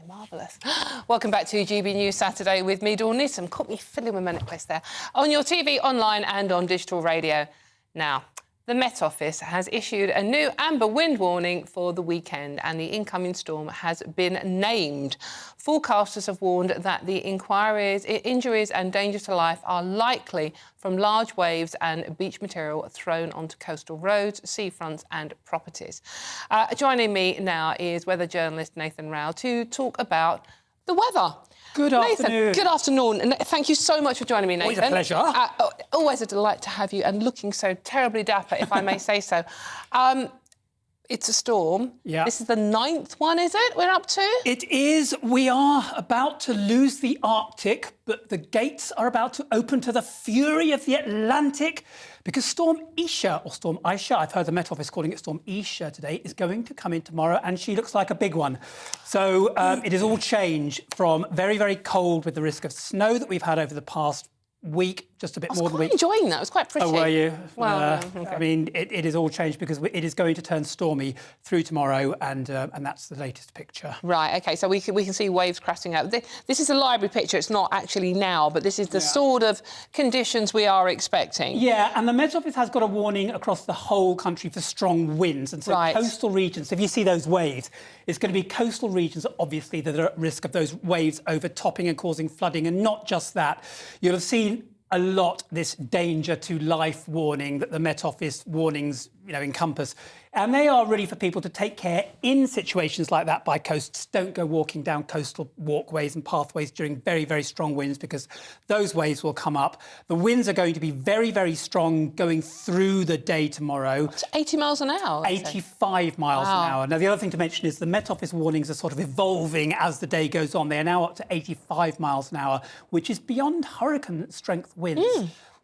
Marvellous. Welcome back to GB News Saturday with me, Dawn Newsom. Caught me fiddling with my necklace there. On your TV, online and on digital radio. Now, the Met Office has issued a new amber wind warning for the weekend and the incoming storm has been named. Forecasters have warned that the injuries and danger to life are likely from large waves and beach material thrown onto coastal roads, seafronts and properties. Joining me now is weather journalist Nathan Rao to talk about the weather. Good afternoon. Nathan, good afternoon. And thank you so much for joining me, Nathan. Always a pleasure. Always a delight to have you and looking so terribly dapper, if I may say so. It's a storm. Yeah. This is the 9th one, is it, we're up to? It is. We are about to lose the Arctic, but the gates are about to open to the fury of the Atlantic because Storm Isha, or Storm Isha, I've heard the Met Office calling it Storm Isha today, is going to come in tomorrow and she looks like a big one. So it is all change from very, very cold with the risk of snow that we've had over the past week, just a bit more than a week. I was quite enjoying that. It was quite pretty. Oh, were you? Well, okay. I mean, it is all changed because it is going to turn stormy through tomorrow, and that's the latest picture. Right. OK, so we can see waves crashing out. This is a library picture. It's not actually now, but this is the sort of conditions we are expecting. Yeah, and the Met Office has got a warning across the whole country for strong winds, and so coastal regions. If you see those waves, it's going to be coastal regions, obviously, that are at risk of those waves overtopping and causing flooding, and not just that. You'll have seen a lot this danger to life warning that the Met Office warnings, encompass. And they are really for people to take care in situations like that by coasts. Don't go walking down coastal walkways and pathways during very, very strong winds because those waves will come up. The winds are going to be very, very strong going through the day tomorrow. It's 80 miles an hour. 85 miles an hour. Now, the other thing to mention is the Met Office warnings are sort of evolving as the day goes on. They are now up to 85 miles an hour, which is beyond hurricane strength winds.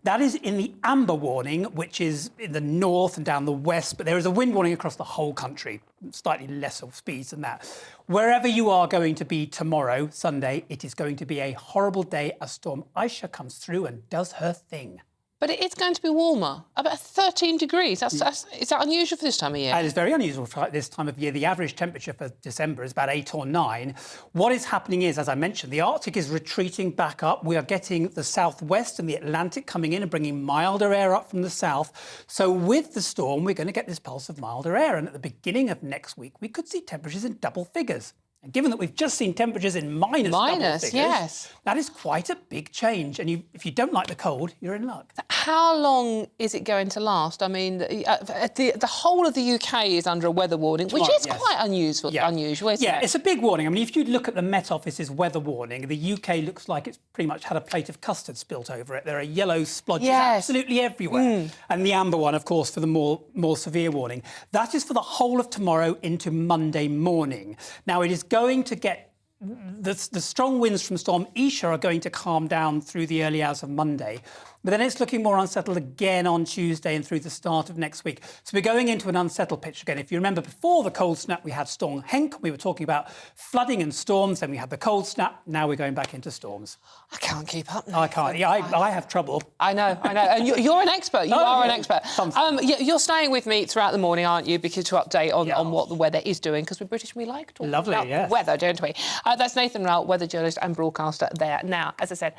That is in the amber warning, which is in the north and down the west, but there is a wind warning across the whole country, slightly lesser speeds than that. Wherever you are going to be tomorrow, Sunday, it is going to be a horrible day as Storm Isha comes through and does her thing. But it is going to be warmer, about 13 degrees. Is that unusual for this time of year? It is very unusual for this time of year. The average temperature for December is about 8 or 9. What is happening is, as I mentioned, the Arctic is retreating back up. We are getting the southwest and the Atlantic coming in and bringing milder air up from the south. So with the storm, we're going to get this pulse of milder air. And at the beginning of next week, we could see temperatures in double figures. And given that we've just seen temperatures in minus double figures, that is quite a big change. And if you don't like the cold, you're in luck. How long is it going to last? I mean, the whole of the UK is under a weather warning, which is quite unusual, isn't it? It's a big warning. I mean, if you look at the Met Office's weather warning, the UK looks like it's pretty much had a plate of custard spilt over it. There are yellow splodges absolutely everywhere. And the amber one, of course, for the more severe warning. That is for the whole of tomorrow into Monday morning. Now, it is going to get... The strong winds from Storm Isha are going to calm down through the early hours of Monday. But then it's looking more unsettled again on Tuesday and through the start of next week. So we're going into an unsettled picture again. If you remember, before the cold snap, we had Storm Henk. We were talking about flooding and storms. Then we had the cold snap. Now we're going back into storms. I can't keep up. I can't. Yeah, I have trouble. I know. And you're an expert. You are an expert. You're staying with me throughout the morning, aren't you? Because to update on what the weather is doing, because we're British and we like talking about weather, don't we? That's Nathan Rao, weather journalist and broadcaster there. Now, as I said,